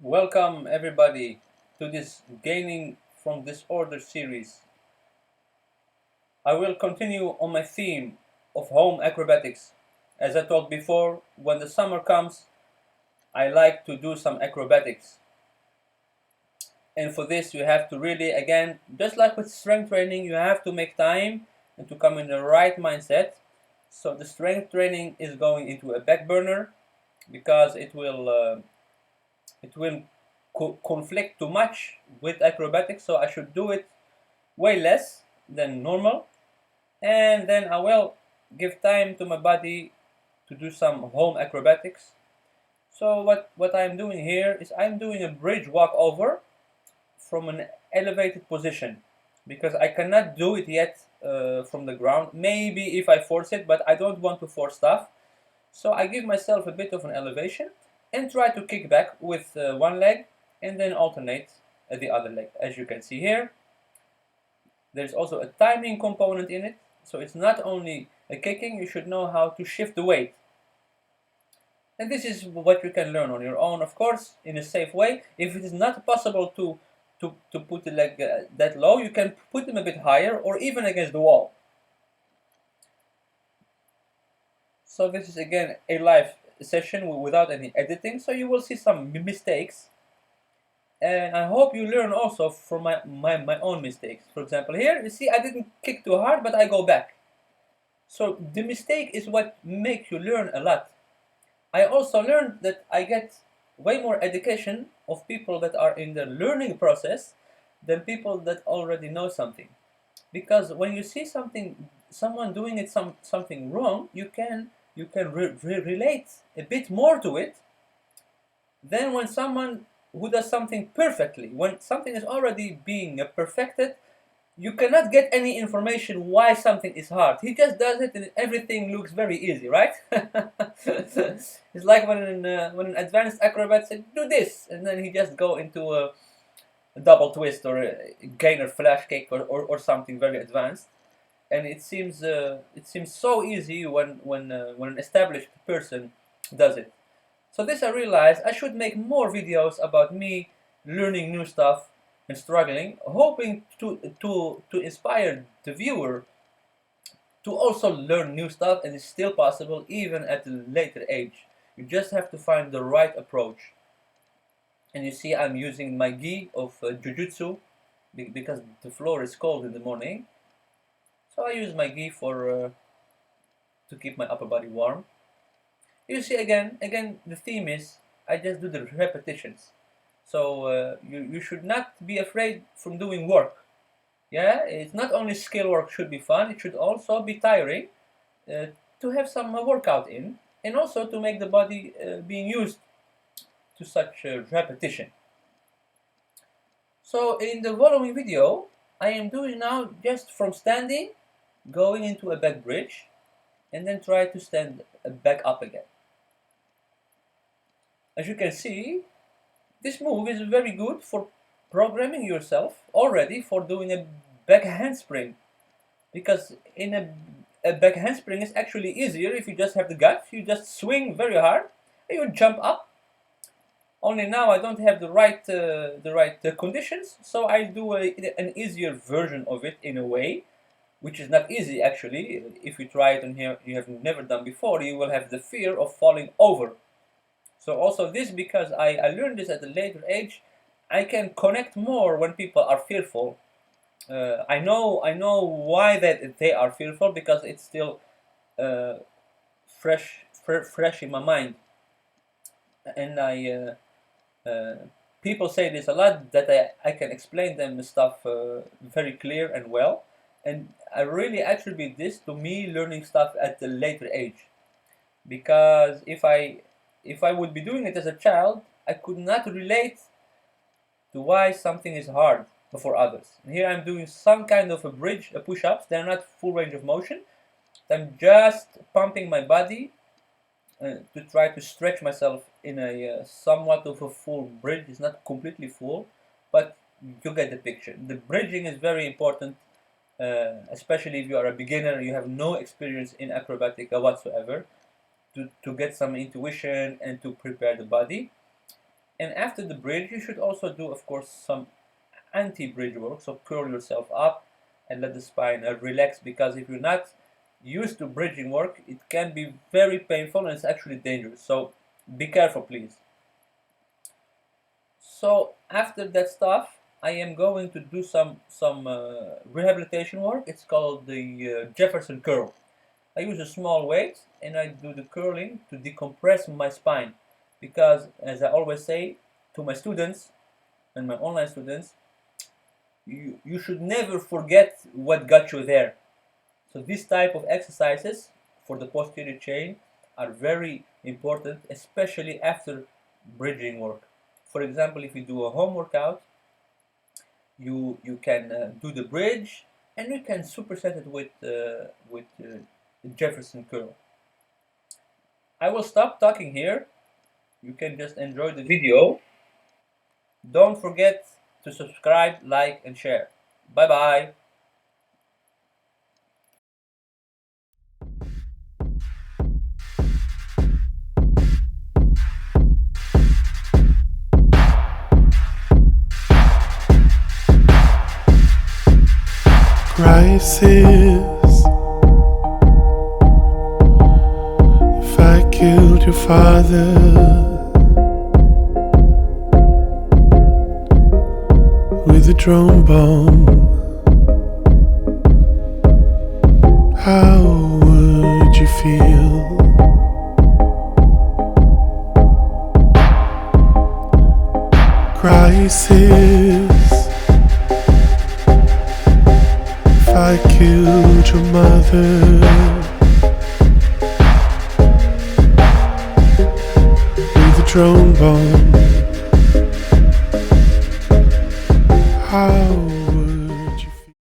Welcome everybody to this Gaining from Disorder series. I will continue on my theme of home acrobatics. As I told before, when the summer comes, I like to do some acrobatics. And for this you have to really, again, just like with strength training, you have to make time and to come in the right mindset. So the strength training is going into a back burner because it will conflict too much with acrobatics, so I should do it way less than normal, and then I will give time to my body to do some home acrobatics. So what I'm doing here is I'm doing a bridge walk over from an elevated position because I cannot do it yet from the ground. Maybe if I force it, but I don't want to force stuff. So I give myself a bit of an elevation and try to kick back with one leg and then alternate the other leg. As you can see here, there's also a timing component in it. So it's not only a kicking, you should know how to shift the weight. And this is what you can learn on your own, of course, in a safe way. If it is not possible to put the leg that low, you can put them a bit higher or even against the wall. So this is again a live session without any editing, so you will see some mistakes. And I hope you learn also from my own mistakes. For example, here, you see I didn't kick too hard, but I go back. So the mistake is what makes you learn a lot. I also learned that I get way more education of people that are in the learning process than people that already know something. Because when you see someone doing something wrong, you can relate a bit more to it than when someone who does something perfectly. When something is already being perfected, you cannot get any information why something is hard. He just does it and everything looks very easy, right? It's like when an advanced acrobat said, do this, and then he just go into a double twist or a gainer flash kick or something very advanced. And it seems so easy when an established person does it. So this I realized I should make more videos about me learning new stuff and struggling, hoping to inspire the viewer to also learn new stuff, and it's still possible even at a later age. You just have to find the right approach. And you see I'm using my gi of jujutsu because the floor is cold in the morning. So I use my gi for to keep my upper body warm. You see again the theme is I just do the repetitions. So you should not be afraid from doing work. Yeah, it's not only skill work should be fun, it should also be tiring uh, to have some workout in, and also to make the body being used to such repetition. So in the following video, I am doing now just from standing, going into a back bridge, and then try to stand back up again. As you can see, this move is very good for programming yourself already for doing a back handspring, because in a back handspring is actually easier if you just have the guts. You just swing very hard and you jump up. Only now I don't have the right conditions, so I do an easier version of it in a way, which is not easy actually. If you try it and here you have never done before, you will have the fear of falling over. So also this, because I learned this at a later age, I can connect more when people are fearful. I know why that they are fearful, because it's still uh, fresh in my mind, and people say this a lot, that I can explain them stuff very clear and well, and I really attribute this to me learning stuff at a later age, because if I would be doing it as a child, I could not relate to why something is hard for others. And here I'm doing some kind of a bridge, a push-ups. They're not full range of motion. I'm just pumping my body to try to stretch myself in a somewhat of a full bridge. It's not completely full, but you get the picture. The bridging is very important, especially if you are a beginner, you have no experience in acrobatic whatsoever, to get some intuition and to prepare the body. And after the bridge, you should also do, of course, some anti-bridge work. So curl yourself up and let the spine relax, because if you're not used to bridging work, it can be very painful and it's actually dangerous. So be careful, please. So after that stuff, I am going to do some rehabilitation work. It's called the Jefferson curl. I use a small weight and I do the curling to decompress my spine, because as I always say to my students and my online students, you should never forget what got you there. So this type of exercises for the posterior chain are very important, especially after bridging work. For example, if you do a home workout, you can do the bridge and you can superset it with Jefferson curl. I will stop talking here. You can just enjoy the video. Don't forget to subscribe, like, and share. Bye bye. Crisis. If I killed your father with a drone bomb, how would you feel? Crisis. If I killed your mother with a drone bomb, how